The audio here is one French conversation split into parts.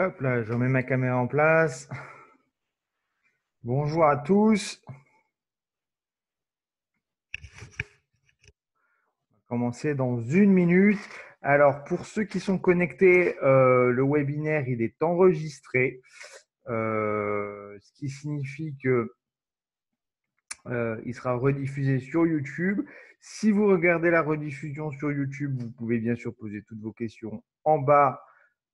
Hop là, je remets ma caméra en place. Bonjour à tous. On va commencer dans une minute. Alors, pour ceux qui sont connectés, le webinaire, il est enregistré, ce qui signifie que il sera rediffusé sur YouTube. Si vous regardez la rediffusion sur YouTube, vous pouvez bien sûr poser toutes vos questions en bas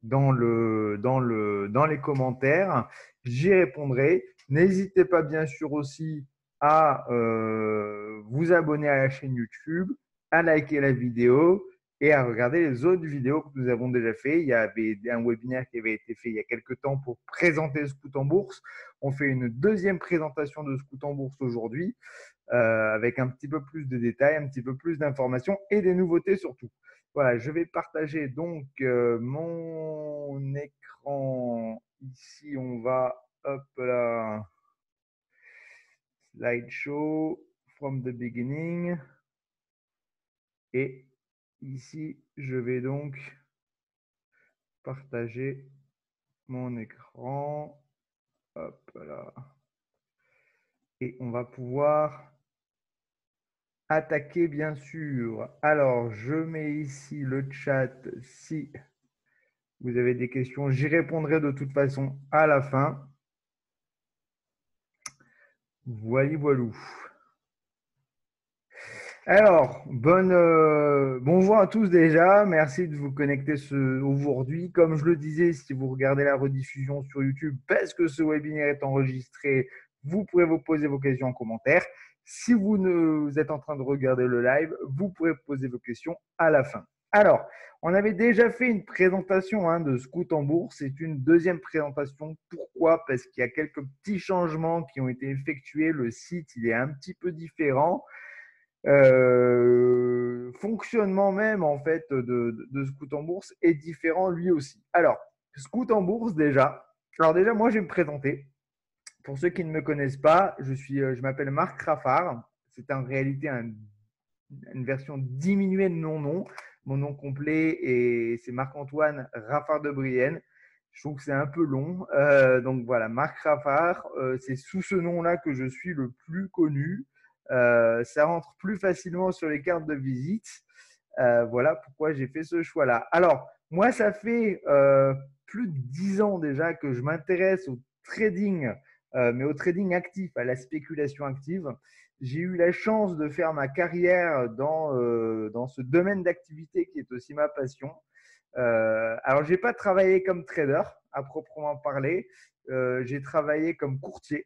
dans les commentaires. J'y répondrai. N'hésitez pas bien sûr aussi à vous abonner à la chaîne YouTube, à liker la vidéo et à regarder les autres vidéos que nous avons déjà fait. Il y avait un webinaire qui avait été fait il y a quelques temps pour présenter Scout en bourse. On fait une deuxième présentation de Scout en bourse aujourd'hui avec un petit peu plus de détails, un petit peu plus d'informations et des nouveautés surtout. Voilà, je vais partager donc mon écran. Ici, on va, hop là, slideshow from the beginning. Et ici, je vais donc partager mon écran. Hop là. Et on va pouvoir attaquer, bien sûr. Alors, je mets ici le chat si vous avez des questions. J'y répondrai de toute façon à la fin. Voilà, voilou. Alors, bonjour à tous déjà. Merci de vous connecter aujourd'hui. Comme je le disais, si vous regardez la rediffusion sur YouTube, parce que ce webinaire est enregistré, vous pourrez vous poser vos questions en commentaire. Si vous êtes en train de regarder le live, vous pourrez poser vos questions à la fin. Alors, on avait déjà fait une présentation de Scout en bourse. C'est une deuxième présentation. Pourquoi? Parce qu'il y a quelques petits changements qui ont été effectués. Le site, il est un petit peu différent. Fonctionnement même en fait de Scout en bourse est différent lui aussi. Alors, Scout en bourse déjà. Alors déjà, moi, je vais me présenter. Pour ceux qui ne me connaissent pas, je m'appelle Marc Raffard. C'est en réalité une version diminuée de mon nom. Mon nom complet c'est Marc-Antoine Raffard de Brienne. Je trouve que c'est un peu long. Donc voilà, Marc Raffard, c'est sous ce nom-là que je suis le plus connu. Ça rentre plus facilement sur les cartes de visite. Voilà pourquoi j'ai fait ce choix-là. Alors, moi, ça fait plus de 10 ans déjà que je m'intéresse au trading, mais au trading actif, à la spéculation active. J'ai eu la chance de faire ma carrière dans ce domaine d'activité qui est aussi ma passion. Alors, je n'ai pas travaillé comme trader à proprement parler. J'ai travaillé comme courtier,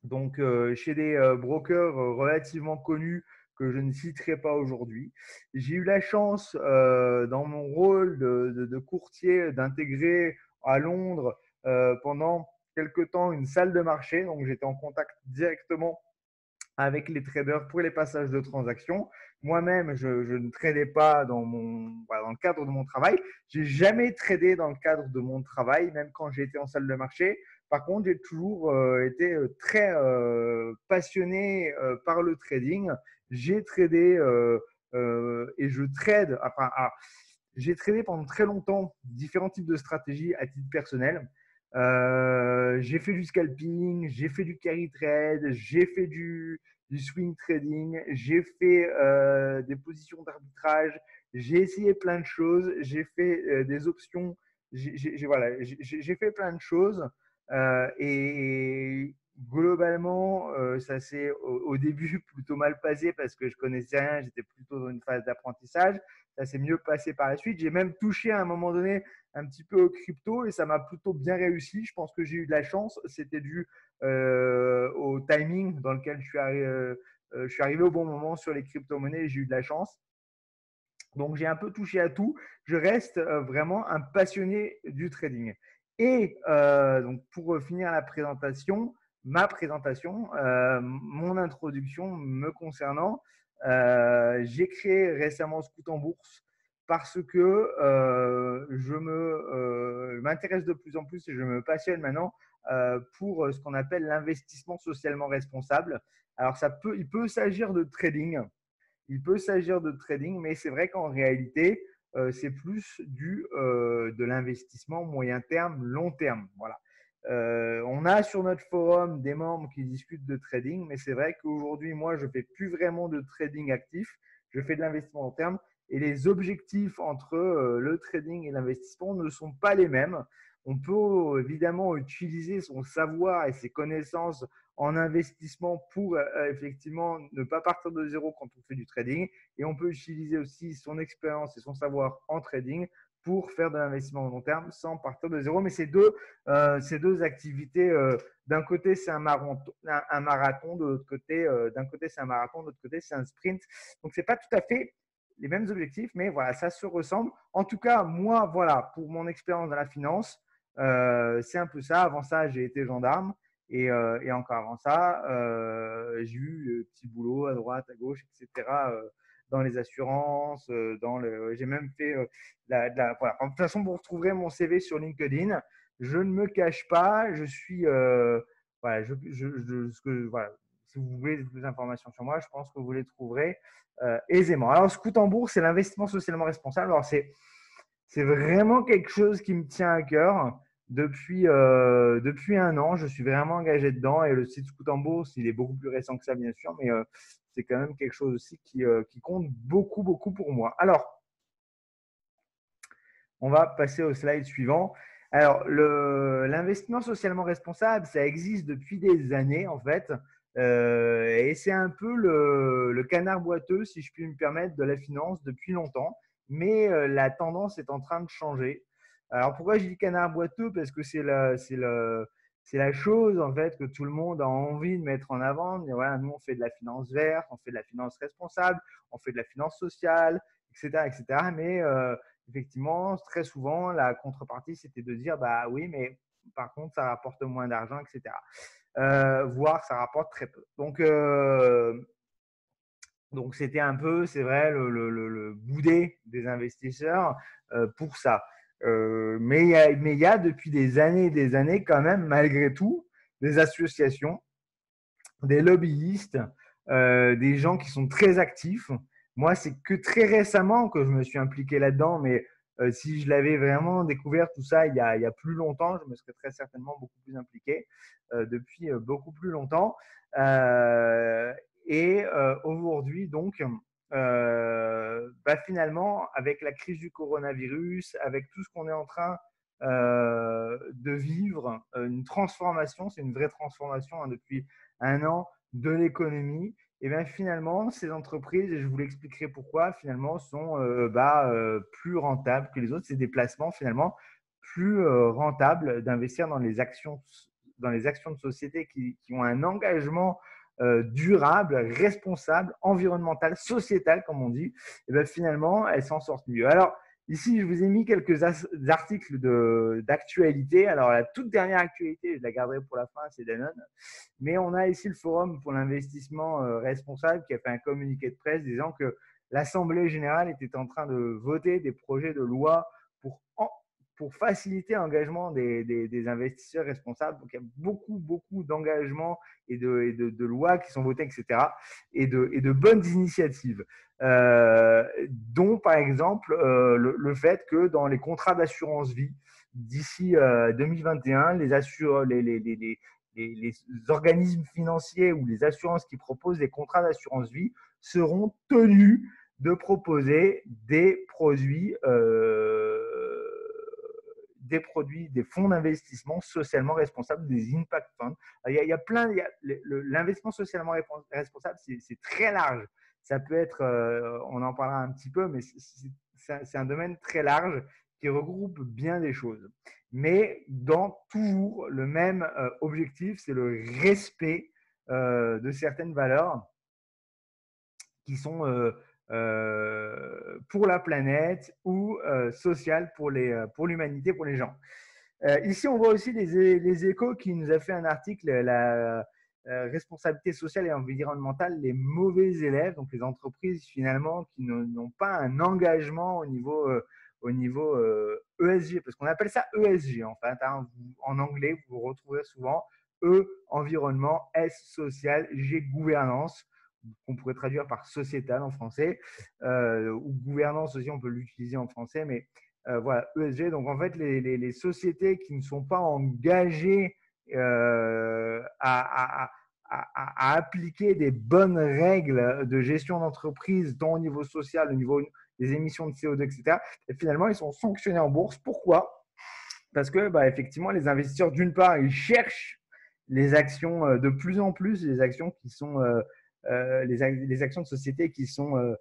donc chez des brokers relativement connus que je ne citerai pas aujourd'hui. J'ai eu la chance, dans mon rôle de courtier, d'intégrer à Londres pendant quelque temps une salle de marché. Donc, j'étais en contact directement avec les traders pour les passages de transactions. Moi-même, je ne tradais pas dans le cadre de mon travail. J'ai jamais tradé dans le cadre de mon travail, même quand j'étais en salle de marché. Par contre, j'ai toujours été très passionné par le trading. J'ai tradé et je trade. Enfin, j'ai tradé pendant très longtemps différents types de stratégies à titre personnel. J'ai fait du scalping, j'ai fait du carry trade, j'ai fait du swing trading, j'ai fait des positions d'arbitrage, j'ai essayé plein de choses, j'ai fait des options, voilà, j'ai fait plein de choses et globalement, ça s'est au début plutôt mal passé parce que je connaissais rien, j'étais plutôt dans une phase d'apprentissage. Ça s'est mieux passé par la suite. J'ai même touché à un moment donné un petit peu au crypto et ça m'a plutôt bien réussi. Je pense que j'ai eu de la chance. C'était dû au timing dans lequel je suis arrivé au bon moment sur les crypto-monnaies et j'ai eu de la chance. Donc, j'ai un peu touché à tout. Je reste vraiment un passionné du trading. Et donc, pour finir la présentation, ma présentation, mon introduction me concernant, j'ai créé récemment Scout en bourse parce que je m'intéresse de plus en plus et je me passionne maintenant pour ce qu'on appelle l'investissement socialement responsable. Alors, il peut s'agir de trading, mais c'est vrai qu'en réalité, c'est plus de l'investissement moyen terme, long terme. Voilà. On a sur notre forum des membres qui discutent de trading, mais c'est vrai qu'aujourd'hui, moi, je ne fais plus vraiment de trading actif. Je fais de l'investissement long terme et les objectifs entre le trading et l'investissement ne sont pas les mêmes. On peut évidemment utiliser son savoir et ses connaissances en investissement pour effectivement ne pas partir de zéro quand on fait du trading. Et on peut utiliser aussi son expérience et son savoir en trading pour faire de l'investissement long terme sans partir de zéro. Mais ces deux activités, d'un côté, c'est un marathon, de l'autre côté, d'un côté, c'est un marathon, de l'autre côté, c'est un sprint. Donc, ce n'est pas tout à fait les mêmes objectifs, mais voilà, ça se ressemble. En tout cas, moi, voilà, pour mon expérience dans la finance, c'est un peu ça. Avant ça, j'ai été gendarme. Et encore avant ça, j'ai eu petit boulot à droite, à gauche, etc. Dans les assurances, j'ai même fait voilà. De toute façon, vous retrouverez mon CV sur LinkedIn. Je ne me cache pas, je suis voilà, voilà, si vous voulez plus d'informations sur moi, je pense que vous les trouverez aisément. Alors, Scout en bourse, c'est l'investissement socialement responsable. Alors, c'est vraiment quelque chose qui me tient à cœur. Depuis un an, je suis vraiment engagé dedans et le site Scout en bourse, il est beaucoup plus récent que ça, bien sûr, mais c'est quand même quelque chose aussi qui compte beaucoup, beaucoup pour moi. Alors, on va passer au slide suivant. Alors, l'investissement socialement responsable, ça existe depuis des années, en fait. Et c'est un peu le canard boiteux, si je puis me permettre, de la finance depuis longtemps. Mais la tendance est en train de changer. Alors, pourquoi je dis canard boiteux? Parce que c'est la chose, en fait, que tout le monde a envie de mettre en avant. Mais voilà, nous, on fait de la finance verte, on fait de la finance responsable, on fait de la finance sociale, etc., etc. Mais effectivement, très souvent, la contrepartie, c'était de dire, bah oui, mais par contre, ça rapporte moins d'argent, etc. Voire, ça rapporte très peu. Donc c'était un peu, c'est vrai, le boudet des investisseurs pour ça. Mais il y a depuis des années quand même, malgré tout, des associations, des lobbyistes, des gens qui sont très actifs. Moi, c'est que très récemment que je me suis impliqué là-dedans, mais si je l'avais vraiment découvert tout ça il y a plus longtemps, je me serais très certainement beaucoup plus impliqué depuis beaucoup plus longtemps. Aujourd'hui, donc, finalement, avec la crise du coronavirus, avec tout ce qu'on est en train de vivre, une transformation, c'est une vraie transformation depuis un an de l'économie, et bien finalement, ces entreprises, et je vous l'expliquerai pourquoi, finalement, sont plus rentables que les autres. C'est des placements finalement plus rentables d'investir dans les actions de société qui ont un engagement durable, responsable, environnemental, sociétal, comme on dit. Et bien finalement, elles s'en sortent mieux. Alors, ici, je vous ai mis quelques articles d'actualité. Alors, la toute dernière actualité, je la garderai pour la fin, c'est Danone. Mais on a ici le Forum pour l'investissement responsable qui a fait un communiqué de presse disant que l'Assemblée générale était en train de voter des projets de loi pour faciliter l'engagement des investisseurs responsables. Donc, il y a beaucoup, beaucoup d'engagements et de lois qui sont votées, etc. Et de bonnes initiatives. Dont, par exemple, le fait que dans les contrats d'assurance vie, d'ici 2021, les organismes financiers ou les assurances qui proposent des contrats d'assurance vie seront tenus de proposer des fonds d'investissement socialement responsables, des impact funds. Il y a plein, l'investissement socialement responsable, c'est très large. Ça peut être, on en parlera un petit peu, mais c'est un domaine très large qui regroupe bien des choses. Mais dans toujours le même objectif, c'est le respect de certaines valeurs qui sont pour la planète ou sociales pour l'humanité, pour les gens. Ici, on voit aussi les Échos qui nous a fait un article, la responsabilité sociale et environnementale, les mauvais élèves, donc les entreprises finalement qui n'ont pas un engagement au niveau ESG, parce qu'on appelle ça ESG en fait. Hein, en anglais, vous retrouverez souvent E, environnement, S, social, G, gouvernance. qu'on pourrait traduire par sociétal en français, ou gouvernance aussi, on peut l'utiliser en français, mais voilà, ESG. Donc en fait, les sociétés qui ne sont pas engagées à appliquer des bonnes règles de gestion d'entreprise, tant au niveau social, au niveau des émissions de CO2, etc. Et finalement, ils sont sanctionnés en bourse. Pourquoi? Parce que effectivement, les investisseurs, d'une part, ils cherchent les actions de plus en plus, les actions qui sont les actions de société qui sont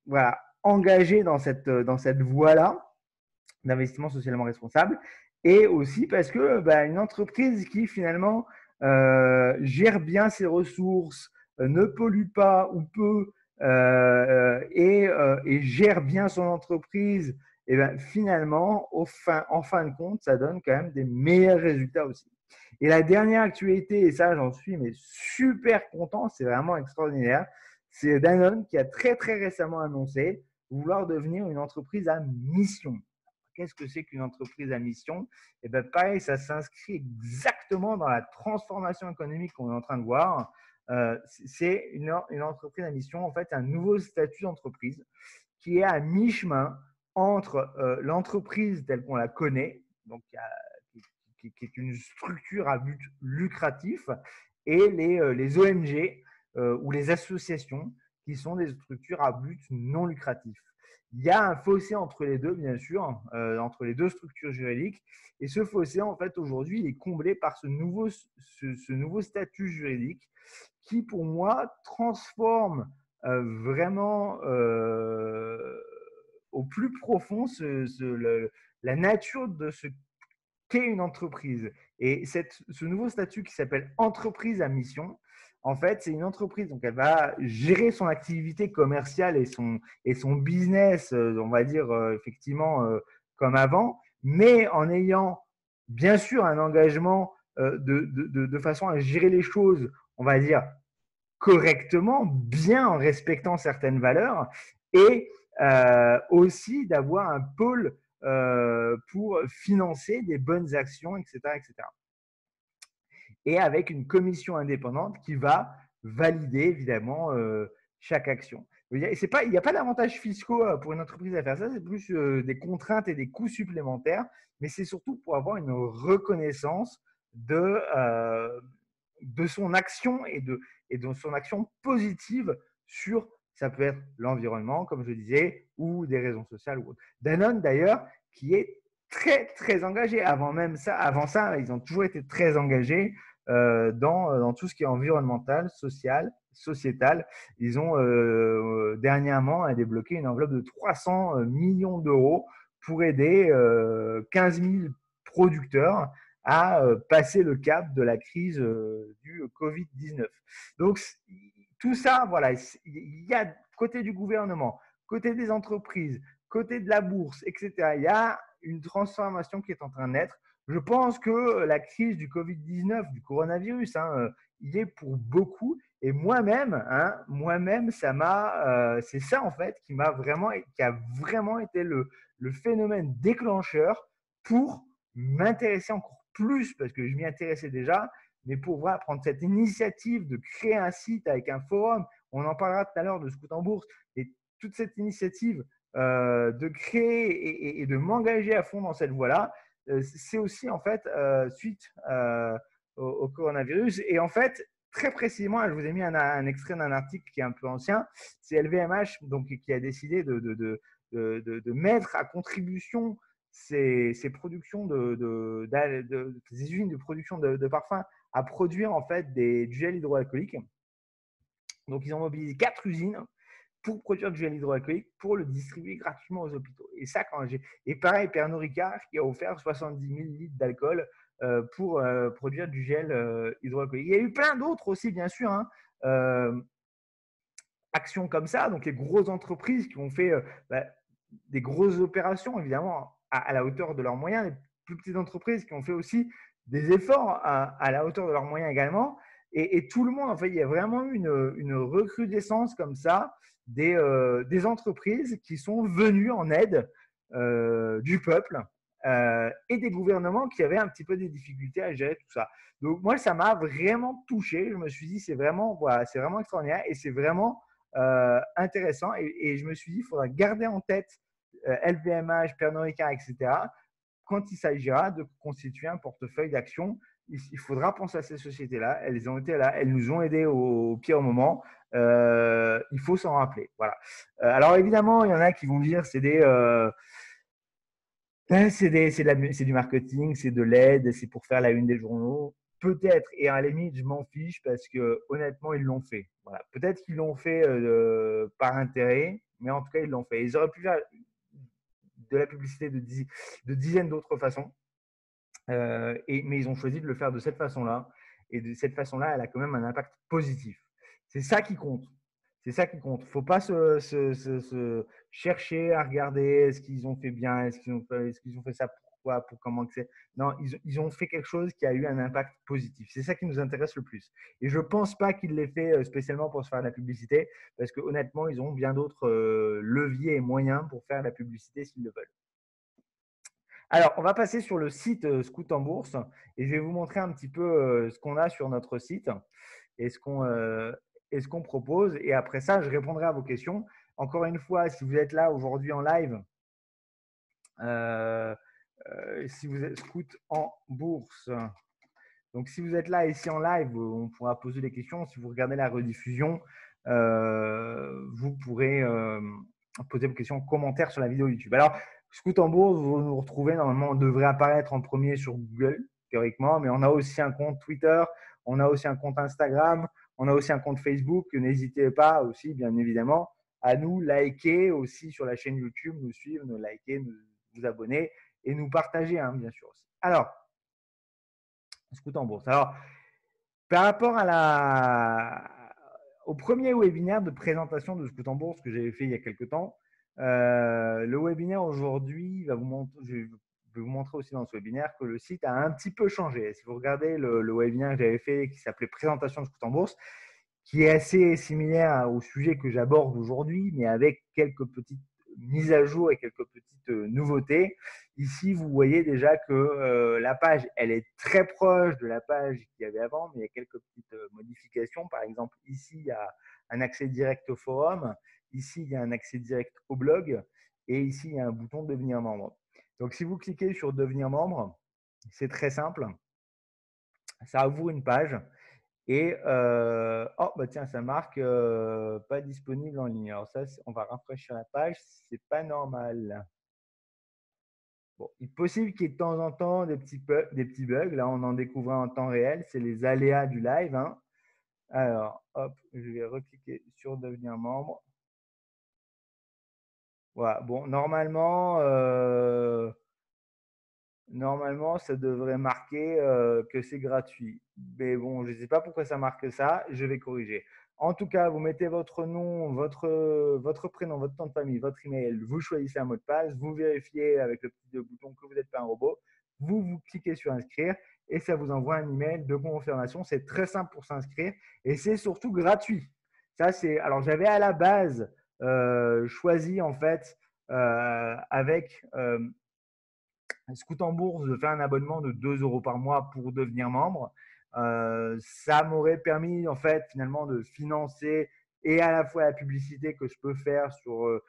voilà, engagées dans cette voie-là d'investissement socialement responsable, et aussi parce que une entreprise qui finalement gère bien ses ressources, ne pollue pas ou peu, et gère bien son entreprise, et finalement, en fin de compte, ça donne quand même des meilleurs résultats aussi. Et la dernière actualité, et ça j'en suis mais super content, c'est vraiment extraordinaire, c'est Danone qui a très très récemment annoncé vouloir devenir une entreprise à mission. Qu'est-ce que c'est qu'une entreprise à mission? Et bien pareil, ça s'inscrit exactement dans la transformation économique qu'on est en train de voir. C'est une entreprise à mission, en fait, un nouveau statut d'entreprise qui est à mi-chemin entre l'entreprise telle qu'on la connaît, donc qui est une structure à but lucratif, et les ONG ou les associations qui sont des structures à but non lucratif. Il y a un fossé entre les deux, bien sûr, entre les deux structures juridiques. Et ce fossé, en fait, aujourd'hui, il est comblé par ce nouveau statut juridique qui, pour moi, transforme vraiment au plus profond la nature de ce qu'est une entreprise. Et ce nouveau statut qui s'appelle entreprise à mission, en fait, c'est une entreprise, donc elle va gérer son activité commerciale et son business, on va dire effectivement comme avant, mais en ayant bien sûr un engagement de façon à gérer les choses, on va dire correctement, bien en respectant certaines valeurs, et aussi d'avoir un pôle pour financer des bonnes actions, etc., etc. Et avec une commission indépendante qui va valider évidemment chaque action. Il n'y a pas d'avantages fiscaux pour une entreprise à faire ça, c'est plus des contraintes et des coûts supplémentaires, mais c'est surtout pour avoir une reconnaissance de son action et de son action positive sur, ça peut être l'environnement, comme je disais, ou des raisons sociales ou autres. Danone, d'ailleurs, qui est très, très engagé. Avant ça, ils ont toujours été très engagés dans tout ce qui est environnemental, social, sociétal. Ils ont dernièrement débloqué une enveloppe de 300 millions d'euros pour aider 15 000 producteurs à passer le cap de la crise du Covid-19. Donc, tout ça, voilà, il y a côté du gouvernement, côté des entreprises, côté de la bourse, etc., il y a une transformation qui est en train de naître. Je pense que la crise du Covid-19, du coronavirus, il est pour beaucoup. Et moi-même, c'est ça en fait qui a vraiment été le phénomène déclencheur pour m'intéresser encore plus, parce que je m'y intéressais déjà, mais pour prendre cette initiative de créer un site avec un forum. On en parlera tout à l'heure de Scout en Bourse, et toute cette initiative de créer et de m'engager à fond dans cette voie-là, c'est aussi en fait suite au coronavirus. Et en fait, très précisément, je vous ai mis un extrait d'un article qui est un peu ancien, c'est LVMH donc, qui a décidé de mettre à contribution ces productions des usines de production de parfums à produire en fait du gel hydroalcoolique. Donc, ils ont mobilisé 4 usines pour produire du gel hydroalcoolique pour le distribuer gratuitement aux hôpitaux. Et pareil, Pernod Ricard qui a offert 70 000 litres d'alcool pour produire du gel hydroalcoolique. Il y a eu plein d'autres aussi, bien sûr, actions comme ça. Donc, les grosses entreprises qui ont fait des grosses opérations, évidemment, à la hauteur de leurs moyens. Les plus petites entreprises qui ont fait aussi des efforts à la hauteur de leurs moyens également. Et tout le monde, en fait, il y a vraiment eu une recrudescence comme ça des entreprises qui sont venues en aide du peuple et des gouvernements qui avaient un petit peu des difficultés à gérer tout ça. Donc moi, ça m'a vraiment touché. Je me suis dit, c'est vraiment, voilà, c'est vraiment extraordinaire et c'est vraiment intéressant. Et je me suis dit, il faudra garder en tête LVMH, Pernod Ricard, etc. Quand il s'agira de constituer un portefeuille d'actions, il faudra penser à ces sociétés-là. Elles ont été là, elles nous ont aidés au pire moment. Il faut s'en rappeler. Voilà. Alors évidemment, il y en a qui vont dire c'est du marketing, c'est de l'aide, c'est pour faire la une des journaux. Peut-être, et à la limite, je m'en fiche parce que honnêtement, ils l'ont fait. Voilà. Peut-être qu'ils l'ont fait par intérêt, mais en tout cas, ils l'ont fait. Ils auraient pu faire de la publicité de dizaines d'autres façons. Mais ils ont choisi de le faire de cette façon-là. Et de cette façon-là, elle a quand même un impact positif. C'est ça qui compte. C'est ça qui compte. Il ne faut pas se chercher à regarder est-ce qu'ils ont fait bien, est-ce qu'ils ont fait ça pourquoi, pour comment que c'est. Non, ils ont fait quelque chose qui a eu un impact positif. C'est ça qui nous intéresse le plus. Et je ne pense pas qu'ils l'aient fait spécialement pour se faire de la publicité, parce que honnêtement, ils ont bien d'autres leviers et moyens pour faire de la publicité s'ils le veulent. Alors, on va passer sur le site Scout en Bourse et je vais vous montrer un petit peu ce qu'on a sur notre site et ce qu'on propose. Et après ça, je répondrai à vos questions. Encore une fois, si vous êtes là aujourd'hui en live, si vous êtes Scout en Bourse, donc si vous êtes là ici en live, on pourra poser des questions. Si vous regardez la rediffusion, vous pourrez poser vos questions en commentaire sur la vidéo YouTube. Alors, Scout en Bourse, vous nous retrouvez, normalement, on devrait apparaître en premier sur Google, théoriquement, mais on a aussi un compte Twitter, on a aussi un compte Instagram, on a aussi un compte Facebook. N'hésitez pas aussi, bien évidemment, à nous liker aussi sur la chaîne YouTube, nous suivre, nous liker, nous abonner et nous partager, hein, bien sûr aussi. Alors, Scout en Bourse. Alors, par rapport au premier webinaire de présentation de Scout en Bourse que j'avais fait il y a quelques temps, le webinaire aujourd'hui, je vais vous montrer aussi dans ce webinaire que le site a un petit peu changé. Si vous regardez le webinaire que j'avais fait qui s'appelait Présentation de Scout en Bourse, qui est assez similaire au sujet que j'aborde aujourd'hui, mais avec quelques petites mises à jour et quelques petites nouveautés. Ici, vous voyez déjà que la page, elle est très proche de la page qu'il y avait avant, mais il y a quelques petites modifications. Par exemple, ici, il y a un accès direct au forum. Ici, il y a un accès direct au blog. Et ici, il y a un bouton devenir membre. Donc, si vous cliquez sur devenir membre, c'est très simple. Ça ouvre une page. Et oh, bah tiens, ça marque pas disponible en ligne. Alors, ça, on va rafraîchir la page. C'est pas normal. Bon, il est possible qu'il y ait de temps en temps des petits bugs. Là, on en découvre en temps réel. C'est les aléas du live, hein. Alors, hop, je vais recliquer sur devenir membre. Voilà. Bon, normalement, ça devrait marquer que c'est gratuit. Mais bon, je ne sais pas pourquoi ça marque ça. Je vais corriger. En tout cas, vous mettez votre nom, votre prénom, votre nom de famille, votre email. Vous choisissez un mot de passe. Vous vérifiez avec le petit bouton que vous n'êtes pas un robot. Vous cliquez sur inscrire et ça vous envoie un email de confirmation. C'est très simple pour s'inscrire et c'est surtout gratuit. Alors, j'avais à la base choisi en fait avec Scout en Bourse de faire un abonnement de 2 € par mois pour devenir membre. Ça m'aurait permis en fait finalement de financer et à la fois la publicité que je peux faire sur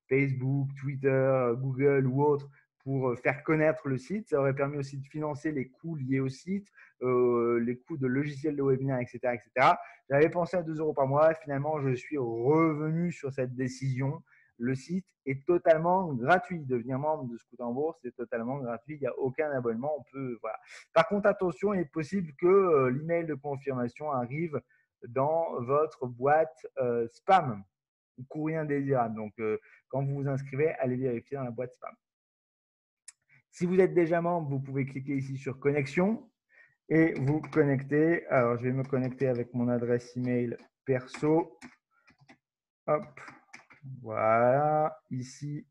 Facebook, Twitter, Google ou autre pour faire connaître le site. Ça aurait permis aussi de financer les coûts liés au site, les coûts de logiciels de webinaire, etc., etc. J'avais pensé à 2 € par mois. Finalement, je suis revenu sur cette décision. Le site est totalement gratuit. Devenir membre de Scout en Bourse, c'est totalement gratuit. Il n'y a aucun abonnement. Voilà. Par contre, attention, il est possible que l'email de confirmation arrive dans votre boîte spam ou courrier indésirable. Donc, quand vous vous inscrivez, allez vérifier dans la boîte spam. Si vous êtes déjà membre, vous pouvez cliquer ici sur connexion et vous connecter. Alors, je vais me connecter avec mon adresse email perso. Hop. Voilà, ici,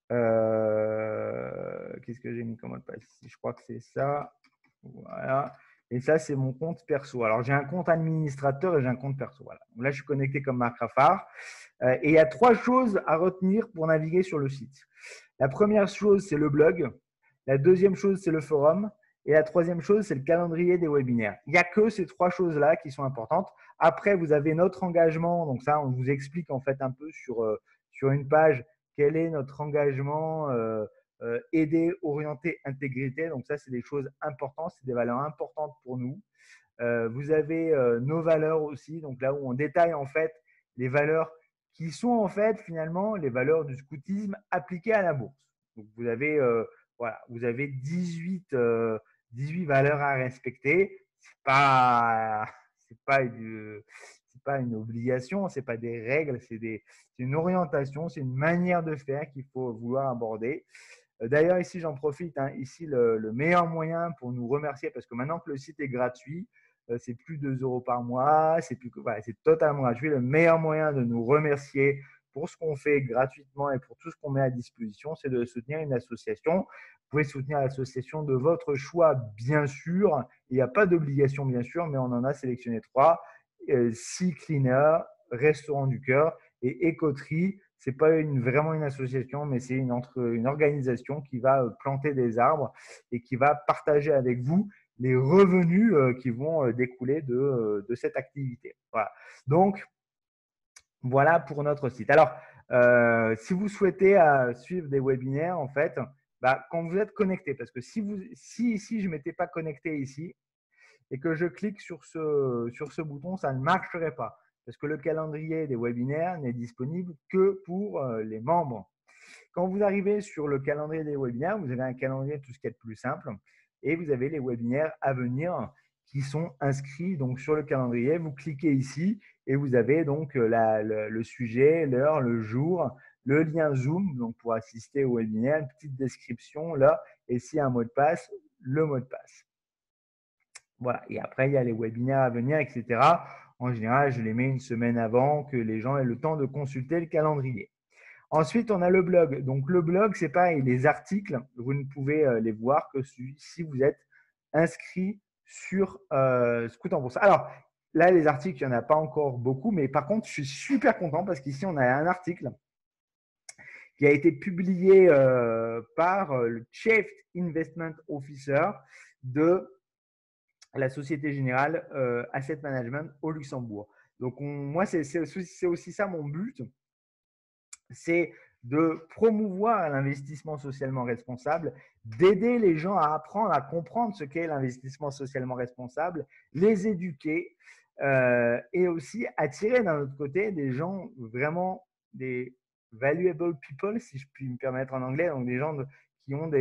qu'est-ce que j'ai mis comme mot de passe ici? Je crois que c'est ça. Voilà. Et ça, c'est mon compte perso. Alors, j'ai un compte administrateur et j'ai un compte perso. Voilà. Donc là, je suis connecté comme Marc Raffard. Et il y a 3 choses à retenir pour naviguer sur le site. La première chose, c'est le blog. La deuxième chose, c'est le forum. Et la troisième chose, c'est le calendrier des webinaires. Il n'y a que ces trois choses-là qui sont importantes. Après, vous avez notre engagement. Donc ça, on vous explique en fait un peu sur une page quel est notre engagement aider, orienter, intégrité. Donc ça, c'est des choses importantes, c'est des valeurs importantes pour nous. Vous avez nos valeurs aussi, donc là où on détaille en fait les valeurs qui sont en fait finalement les valeurs du scoutisme appliquées à la bourse. Donc vous avez, voilà, vous avez 18 valeurs à respecter. C'est pas une obligation, c'est pas des règles, c'est une orientation, c'est une manière de faire qu'il faut vouloir aborder. D'ailleurs, ici, j'en profite. Hein, ici, le meilleur moyen pour nous remercier, parce que maintenant que le site est gratuit, c'est plus 2 euros par mois, voilà, c'est totalement gratuit. Le meilleur moyen de nous remercier pour ce qu'on fait gratuitement et pour tout ce qu'on met à disposition, c'est de soutenir une association. Vous pouvez soutenir l'association de votre choix, bien sûr. Il n'y a pas d'obligation, bien sûr, mais on en a sélectionné 3. Sea Cleaner, Restaurant du Cœur et Écoterie. Ce n'est pas vraiment une association, mais c'est une organisation qui va planter des arbres et qui va partager avec vous les revenus qui vont découler de cette activité. Voilà. Donc, voilà pour notre site. Alors, si vous souhaitez suivre des webinaires, en fait, quand vous êtes connecté, parce que si ici, je ne m'étais pas connecté ici et que je clique sur ce bouton, ça ne marcherait pas parce que le calendrier des webinaires n'est disponible que pour les membres. Quand vous arrivez sur le calendrier des webinaires, vous avez un calendrier tout ce qui est de plus simple et vous avez les webinaires à venir qui sont inscrits donc sur le calendrier. Vous cliquez ici et vous avez donc le sujet, l'heure, le jour, le lien Zoom donc pour assister au webinaire, une petite description là et s'il y a un mot de passe, le mot de passe. Voilà. Et après, il y a les webinaires à venir, etc. En général, je les mets une semaine avant que les gens aient le temps de consulter le calendrier. Ensuite, on a le blog. Donc, le blog, c'est pareil. Les articles, vous ne pouvez les voir que si vous êtes inscrit sur Scout en Bourse. Alors, là, les articles, il n'y en a pas encore beaucoup. Mais par contre, je suis super content parce qu'ici, on a un article qui a été publié par le Chief Investment Officer de la Société Générale Asset Management au Luxembourg. Donc, moi, c'est aussi ça mon but, c'est de promouvoir l'investissement socialement responsable, d'aider les gens à apprendre, à comprendre ce qu'est l'investissement socialement responsable, les éduquer et aussi attirer d'un autre côté des gens vraiment des valuable people, si je puis me permettre en anglais, donc des gens qui ont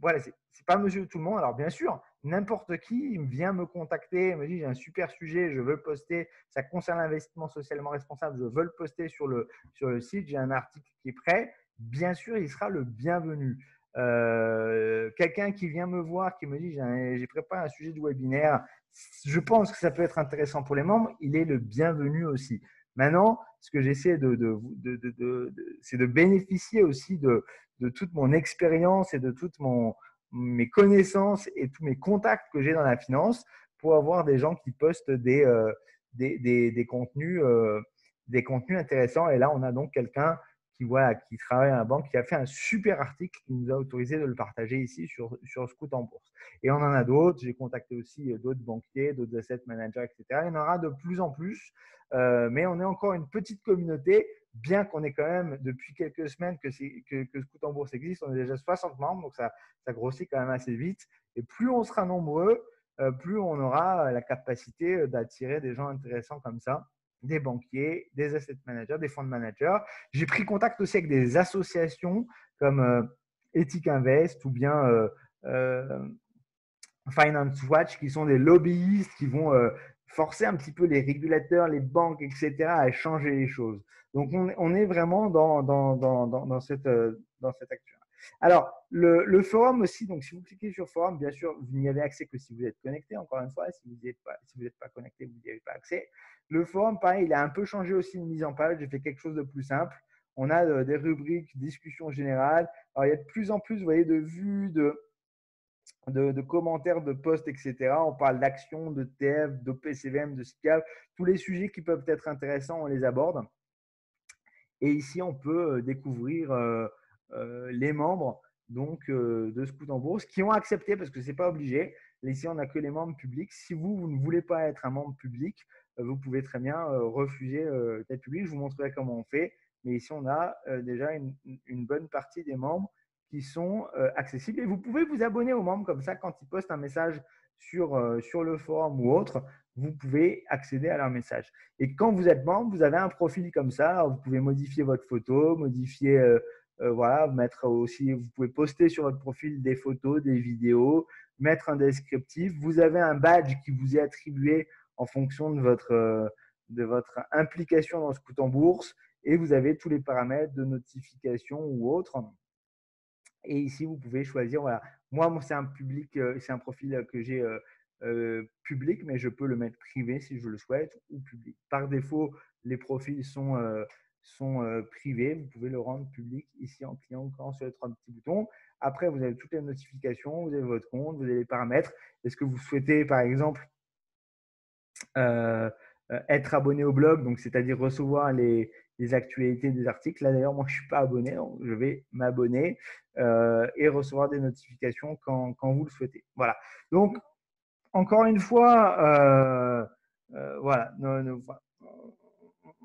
voilà, c'est pas monsieur tout le monde. Alors bien sûr, n'importe qui vient me contacter, me dit j'ai un super sujet, je veux le poster, ça concerne l'investissement socialement responsable, je veux le poster sur le site, j'ai un article qui est prêt. Bien sûr, il sera le bienvenu. Quelqu'un qui vient me voir, qui me dit j'ai préparé un sujet de webinaire, je pense que ça peut être intéressant pour les membres, il est le bienvenu aussi. Maintenant, ce que j'essaie c'est de bénéficier aussi de toute mon expérience et de toutes mes connaissances et tous mes contacts que j'ai dans la finance pour avoir des gens qui postent des contenus intéressants. Et là, on a donc quelqu'un qui travaille à la banque, qui a fait un super article, qui nous a autorisé de le partager ici sur Scout en Bourse. Et on en a d'autres. J'ai contacté aussi d'autres banquiers, d'autres asset managers, etc. Il y en aura de plus en plus. Mais on est encore une petite communauté, bien qu'on ait quand même, depuis quelques semaines que Scout en Bourse existe, on est déjà 60 membres, donc ça grossit quand même assez vite. Et plus on sera nombreux, plus on aura la capacité d'attirer des gens intéressants comme ça, des banquiers, des asset managers, des fonds de managers. J'ai pris contact aussi avec des associations comme Ethic Invest ou bien Finance Watch, qui sont des lobbyistes qui vont forcer un petit peu les régulateurs, les banques, etc., à changer les choses. Donc, on est vraiment dans cette action. Alors, le forum aussi, donc si vous cliquez sur forum, bien sûr, vous n'y avez accès que si vous êtes connecté, encore une fois, si vous n'êtes pas connecté, vous n'y avez pas accès. Le forum, pareil, il a un peu changé aussi de mise en page, j'ai fait quelque chose de plus simple. On a des rubriques, discussions générales. Alors, il y a de plus en plus, vous voyez, de vues, de commentaires, de posts, etc. On parle d'actions, de TF, de PCVM, de SCAV. Tous les sujets qui peuvent être intéressants, on les aborde. Et ici, on peut découvrir les membres. donc de Scoot en Bourse qui ont accepté parce que ce n'est pas obligé. Ici, on n'a que les membres publics. Si vous ne voulez pas être un membre public, vous pouvez très bien refuser d'être public. Je vous montrerai comment on fait. Mais ici, on a déjà une bonne partie des membres qui sont accessibles. Et vous pouvez vous abonner aux membres comme ça quand ils postent un message sur le forum ou autre, vous pouvez accéder à leur message. Et quand vous êtes membre, vous avez un profil comme ça. Alors, vous pouvez modifier votre photo, modifier, voilà, mettre aussi, vous pouvez poster sur votre profil des photos, des vidéos, mettre un descriptif. Vous avez un badge qui vous est attribué en fonction de votre implication dans Scoot en Bourse et vous avez tous les paramètres de notification ou autres. Et ici, vous pouvez choisir, voilà, moi c'est un profil que j'ai public, mais je peux le mettre privé si je le souhaite ou public. Par défaut, les profils sont privés. Vous pouvez le rendre public ici en cliquant sur les 3 petits boutons. Après, vous avez toutes les notifications, vous avez votre compte, vous avez les paramètres. Est-ce que vous souhaitez, par exemple, être abonné au blog, donc c'est-à-dire recevoir les actualités des articles. Là d'ailleurs, moi je ne suis pas abonné, donc je vais m'abonner et recevoir des notifications quand vous le souhaitez. Voilà. Donc encore une fois, voilà,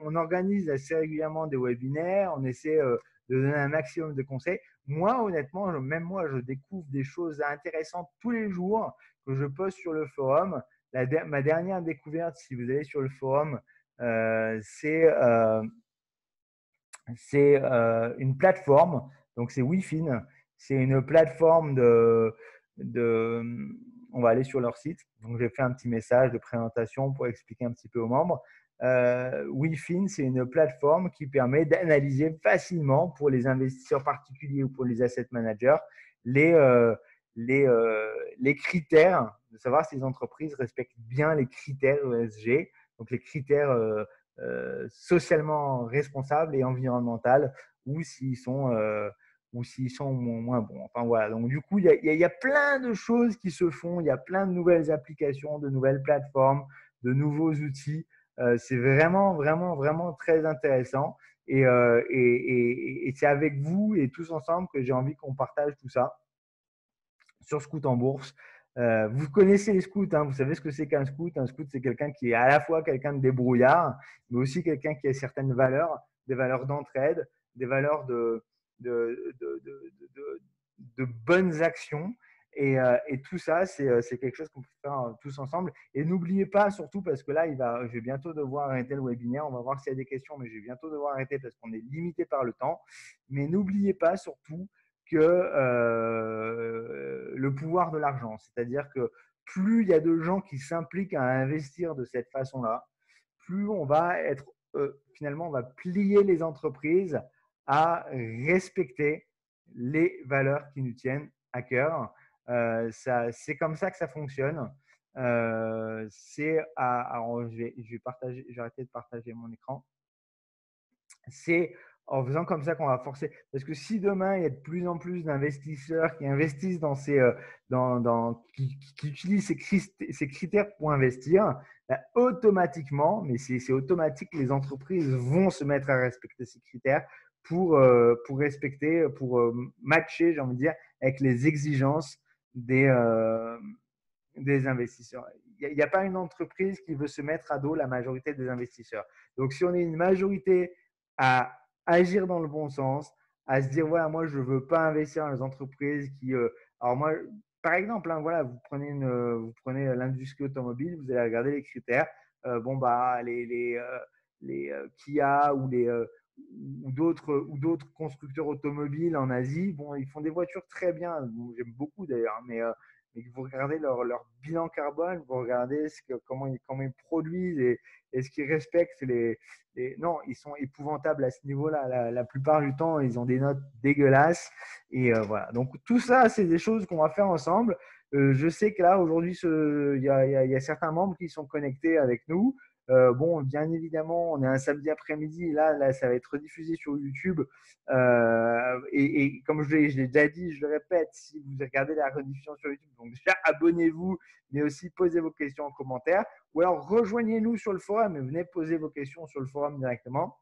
on organise assez régulièrement des webinaires, on essaie de donner un maximum de conseils. Moi, honnêtement, même moi, je découvre des choses intéressantes tous les jours que je poste sur le forum. Ma dernière découverte, si vous allez sur le forum, c'est une plateforme. Donc, c'est WeFin. C'est une plateforme on va aller sur leur site. Donc, j'ai fait un petit message de présentation pour expliquer un petit peu aux membres. WeFin, c'est une plateforme qui permet d'analyser facilement pour les investisseurs particuliers ou pour les asset managers les critères, de savoir si les entreprises respectent bien les critères ESG, donc les critères socialement responsables et environnementaux, ou s'ils sont moins bons. Enfin voilà. Donc du coup, il y a plein de choses qui se font. Il y a plein de nouvelles applications, de nouvelles plateformes, de nouveaux outils. C'est vraiment, vraiment, vraiment très intéressant. Et c'est avec vous et tous ensemble que j'ai envie qu'on partage tout ça sur Scoot en Bourse. Vous connaissez les scouts, hein, vous savez ce que c'est qu'un scout. Un scout, c'est quelqu'un qui est à la fois quelqu'un de débrouillard, mais aussi quelqu'un qui a certaines valeurs, des valeurs d'entraide, des valeurs de bonnes actions. Et tout ça, c'est quelque chose qu'on peut faire tous ensemble. Et n'oubliez pas, surtout parce que là, je vais bientôt devoir arrêter le webinaire. On va voir s'il y a des questions, mais je vais bientôt devoir arrêter parce qu'on est limité par le temps. Mais n'oubliez pas surtout que le pouvoir de l'argent. C'est-à-dire que plus il y a de gens qui s'impliquent à investir de cette façon-là, plus on va être finalement, on va plier les entreprises à respecter les valeurs qui nous tiennent à cœur. C'est comme ça que ça fonctionne. Alors je vais arrêter de partager mon écran. C'est en faisant comme ça qu'on va forcer. Parce que si demain, il y a de plus en plus d'investisseurs qui investissent qui utilisent ces critères pour investir, bah, automatiquement, mais c'est automatique, les entreprises vont se mettre à respecter ces critères pour respecter, pour matcher, j'ai envie de dire, avec les exigences des investisseurs. Il n'y a pas une entreprise qui veut se mettre à dos la majorité des investisseurs. Donc, si on est une majorité à agir dans le bon sens, à se dire, voilà, moi, je ne veux pas investir dans les entreprises qui… alors, moi, par exemple, hein, voilà, vous prenez l'industrie automobile, vous allez regarder les critères. Bon, bah, les Kia ou d'autres constructeurs automobiles en Asie, bon, ils font des voitures très bien. Bon, j'aime beaucoup d'ailleurs, mais vous regardez leur bilan carbone, vous regardez comment ils produisent et ce qu'ils respectent. Non, ils sont épouvantables à ce niveau-là. La plupart du temps, ils ont des notes dégueulasses. Et voilà. Donc, tout ça, c'est des choses qu'on va faire ensemble. Je sais que là, aujourd'hui, il y a certains membres qui sont connectés avec nous. Bon, bien évidemment, on est un samedi après-midi. Là, ça va être rediffusé sur YouTube. Et comme je l'ai déjà dit, je le répète, si vous regardez la rediffusion sur YouTube, donc déjà abonnez-vous, mais aussi posez vos questions en commentaire. Ou alors rejoignez-nous sur le forum et venez poser vos questions sur le forum directement.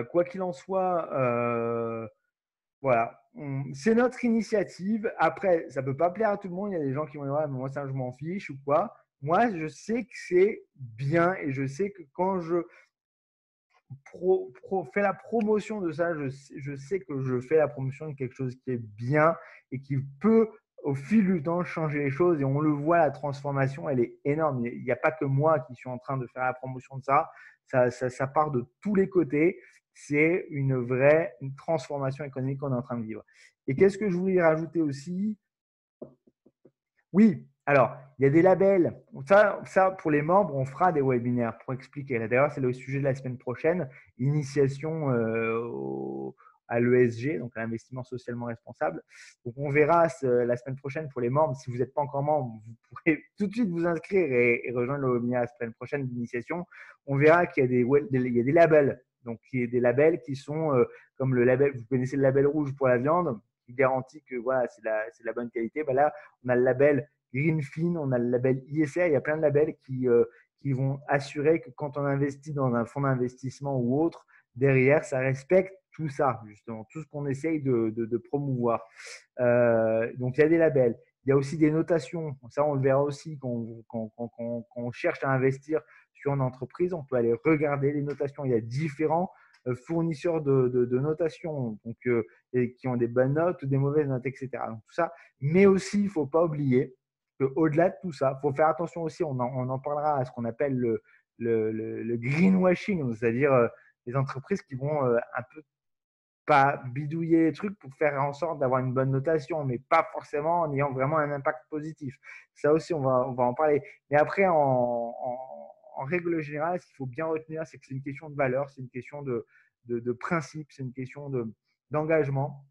Quoi qu'il en soit, voilà, c'est notre initiative. Après, ça ne peut pas plaire à tout le monde. Il y a des gens qui vont dire ouais, mais moi, ça, je m'en fiche ou quoi. Moi, je sais que c'est bien et je sais que quand je fais la promotion de ça, je sais que je fais la promotion de quelque chose qui est bien et qui peut, au fil du temps, changer les choses. Et on le voit, la transformation, elle est énorme. Il n'y a pas que moi qui suis en train de faire la promotion de ça. Ça part de tous les côtés. C'est une transformation économique qu'on est en train de vivre. Et qu'est-ce que je voulais rajouter aussi? Oui, alors, il y a des labels. Ça, pour les membres, on fera des webinaires pour expliquer. D'ailleurs, c'est le sujet de la semaine prochaine, initiation à l'ESG, donc à l'investissement socialement responsable. Donc, on verra la semaine prochaine pour les membres. Si vous n'êtes pas encore membre, vous pourrez tout de suite vous inscrire et rejoindre le webinaire la semaine prochaine d'initiation. On verra qu'il y a des labels. Donc, il y a des labels qui sont comme le label, vous connaissez le label rouge pour la viande, qui garantit que voilà, c'est de la bonne qualité. Ben là, on a le label Greenfin, on a le label ISR, il y a plein de labels qui vont assurer que quand on investit dans un fonds d'investissement ou autre, derrière, ça respecte tout ça, justement, tout ce qu'on essaye de promouvoir. Donc, il y a des labels. Il y a aussi des notations. Ça, on le verra aussi quand on cherche à investir sur une entreprise. On peut aller regarder les notations. Il y a différents fournisseurs de notation, donc, qui ont des bonnes notes ou des mauvaises notes, etc. Donc, tout ça. Mais aussi, il ne faut pas oublier qu'au-delà de tout ça, il faut faire attention aussi, on en parlera à ce qu'on appelle le greenwashing, c'est-à-dire les entreprises qui vont un peu pas bidouiller les trucs pour faire en sorte d'avoir une bonne notation, mais pas forcément en ayant vraiment un impact positif. Ça aussi, on va en parler. Mais après, en règle générale, ce qu'il faut bien retenir, c'est que c'est une question de valeur, c'est une question de principe, c'est une question d'engagement.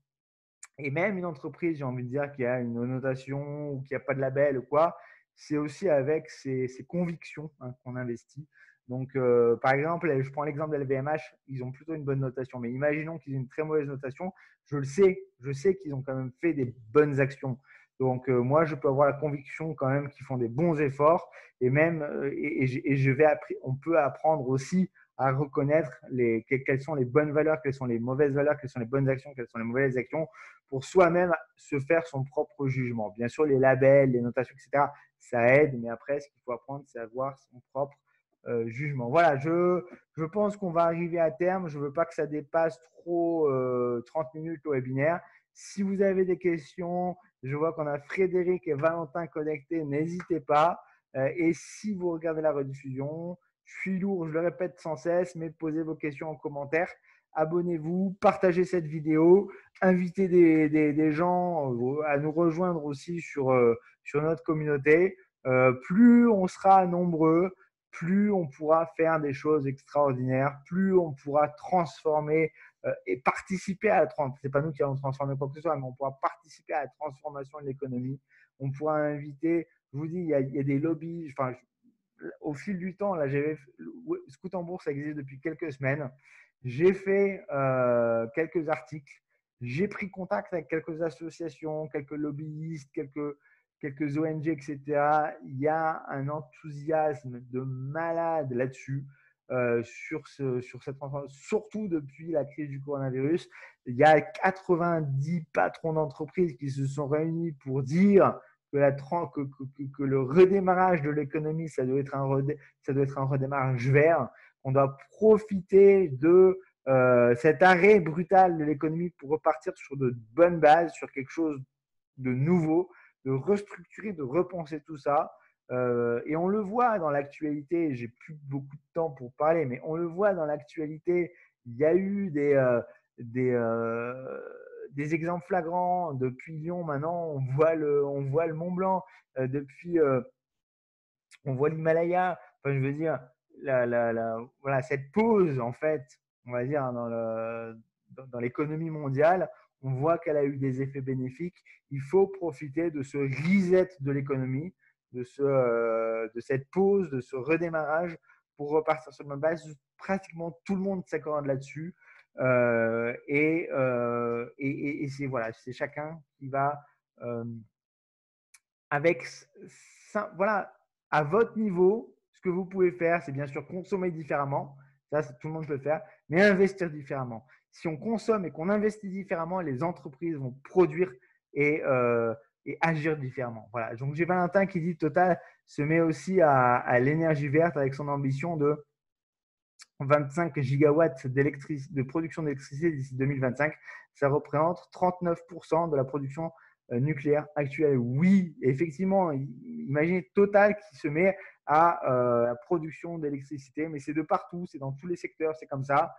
Et même une entreprise, j'ai envie de dire, qui a une notation ou qui n'a pas de label ou quoi, c'est aussi avec ses convictions qu'on investit. Donc, par exemple, je prends l'exemple de LVMH, ils ont plutôt une bonne notation. Mais imaginons qu'ils aient une très mauvaise notation. Je sais qu'ils ont quand même fait des bonnes actions. Donc, moi, je peux avoir la conviction quand même qu'ils font des bons efforts. Et même, on peut apprendre aussi à reconnaître quelles sont les bonnes valeurs, quelles sont les mauvaises valeurs, quelles sont les bonnes actions, quelles sont les mauvaises actions, pour soi-même se faire son propre jugement. Bien sûr, les labels, les notations, etc., ça aide, mais après, ce qu'il faut apprendre, c'est avoir son propre jugement. Voilà, je pense qu'on va arriver à terme. Je ne veux pas que ça dépasse trop 30 minutes le webinaire. Si vous avez des questions, je vois qu'on a Frédéric et Valentin connectés, n'hésitez pas. Et si vous regardez la rediffusion, je suis lourd, je le répète sans cesse, mais posez vos questions en commentaire. Abonnez-vous, partagez cette vidéo, invitez des gens à nous rejoindre aussi sur notre communauté. Plus on sera nombreux, plus on pourra faire des choses extraordinaires, plus on pourra transformer et participer à la transformation. Ce n'est pas nous qui allons transformer quoi que ce soit, mais on pourra participer à la transformation de l'économie. On pourra inviter, je vous dis, il y a des lobbies. Enfin, au fil du temps, là, Scoot en Bourse, ça existe depuis quelques semaines. J'ai fait quelques articles. J'ai pris contact avec quelques associations, quelques lobbyistes, quelques ONG, etc. Il y a un enthousiasme de malade là-dessus, sur cette transformation, surtout depuis la crise du coronavirus. Il y a 90 patrons d'entreprises qui se sont réunis pour dire que le redémarrage de l'économie, ça doit être un redémarrage vert. On doit profiter de cet arrêt brutal de l'économie pour repartir sur de bonnes bases, sur quelque chose de nouveau, de restructurer, de repenser tout ça. Et on le voit dans l'actualité, j'ai plus beaucoup de temps pour parler, mais on le voit dans l'actualité, il y a eu des exemples flagrants. Depuis Lyon, maintenant, on voit le Mont Blanc. Depuis, on voit l'Himalaya. Enfin, je veux dire, voilà, cette pause, en fait, on va dire, dans l'économie mondiale, on voit qu'elle a eu des effets bénéfiques. Il faut profiter de ce reset de l'économie, de cette pause, de ce redémarrage pour repartir sur la même base. Pratiquement tout le monde s'accorde là-dessus. Et c'est voilà, c'est chacun qui va avec voilà, à votre niveau, ce que vous pouvez faire, c'est bien sûr consommer différemment. Ça, tout le monde peut le faire, mais investir différemment. si on consomme et qu'on investit différemment, les entreprises vont produire et agir différemment. Voilà. Donc, j'ai Valentin qui dit Total se met aussi à l'énergie verte avec son ambition de 25 gigawatts de production d'électricité d'ici 2025. Ça représente 39% de la production nucléaire actuelle. Oui, effectivement, imaginez Total qui se met à la production d'électricité, mais c'est de partout, c'est dans tous les secteurs, c'est comme ça.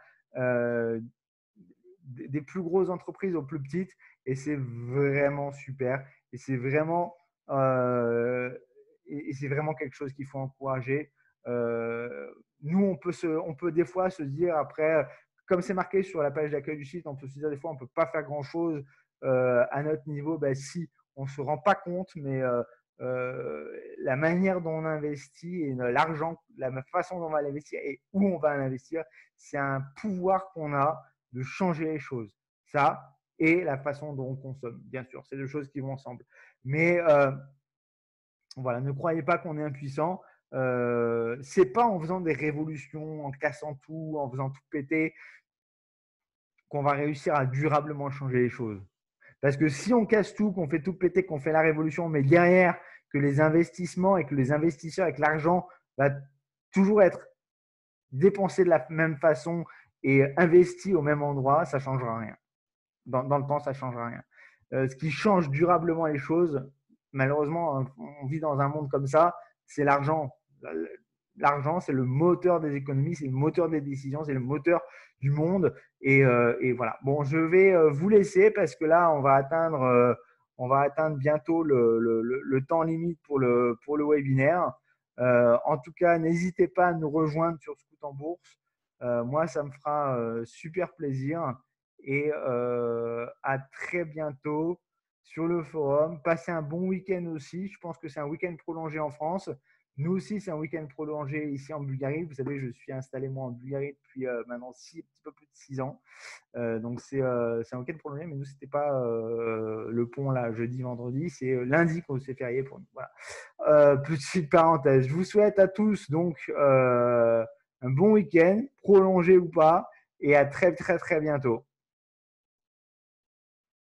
Des plus grosses entreprises aux plus petites, et c'est vraiment super. Et c'est vraiment, c'est vraiment quelque chose qu'il faut encourager. Nous, on peut des fois se dire après, comme c'est marqué sur la page d'accueil du site, on peut se dire des fois on ne peut pas faire grand-chose à notre niveau. Ben, si, on ne se rend pas compte, mais la manière dont on investit et l'argent, la façon dont on va l'investir et où on va l'investir, c'est un pouvoir qu'on a de changer les choses. Ça et la façon dont on consomme, bien sûr, c'est deux choses qui vont ensemble. Mais voilà, ne croyez pas qu'on est impuissant. C'est pas en faisant des révolutions, en cassant tout, en faisant tout péter, qu'on va réussir à durablement changer les choses. Parce que si on casse tout, qu'on fait tout péter, qu'on fait la révolution, mais derrière que les investissements et que les investisseurs avec l'argent va toujours être dépensé de la même façon et investi au même endroit, ça ne changera rien. Dans le temps, ça ne changera rien. Ce qui change durablement les choses, malheureusement, on vit dans un monde comme ça, c'est l'argent. L'argent, c'est le moteur des économies, c'est le moteur des décisions, c'est le moteur du monde. Et voilà. Bon, je vais vous laisser parce que là, on va atteindre bientôt le temps limite pour le webinaire. En tout cas, n'hésitez pas à nous rejoindre sur Scoot en Bourse. Moi, ça me fera super plaisir. Et à très bientôt sur le forum. Passez un bon week-end aussi. Je pense que c'est un week-end prolongé en France. Nous aussi, c'est un week-end prolongé ici en Bulgarie. Vous savez, je suis installé moi en Bulgarie depuis maintenant un petit peu plus de 6 ans. Donc, c'est un week-end prolongé, mais nous, ce n'était pas le pont là, jeudi, vendredi. C'est lundi qu'on s'est férié pour nous. Voilà. Petite parenthèse. Je vous souhaite à tous donc un bon week-end, prolongé ou pas, et à très, très, très bientôt.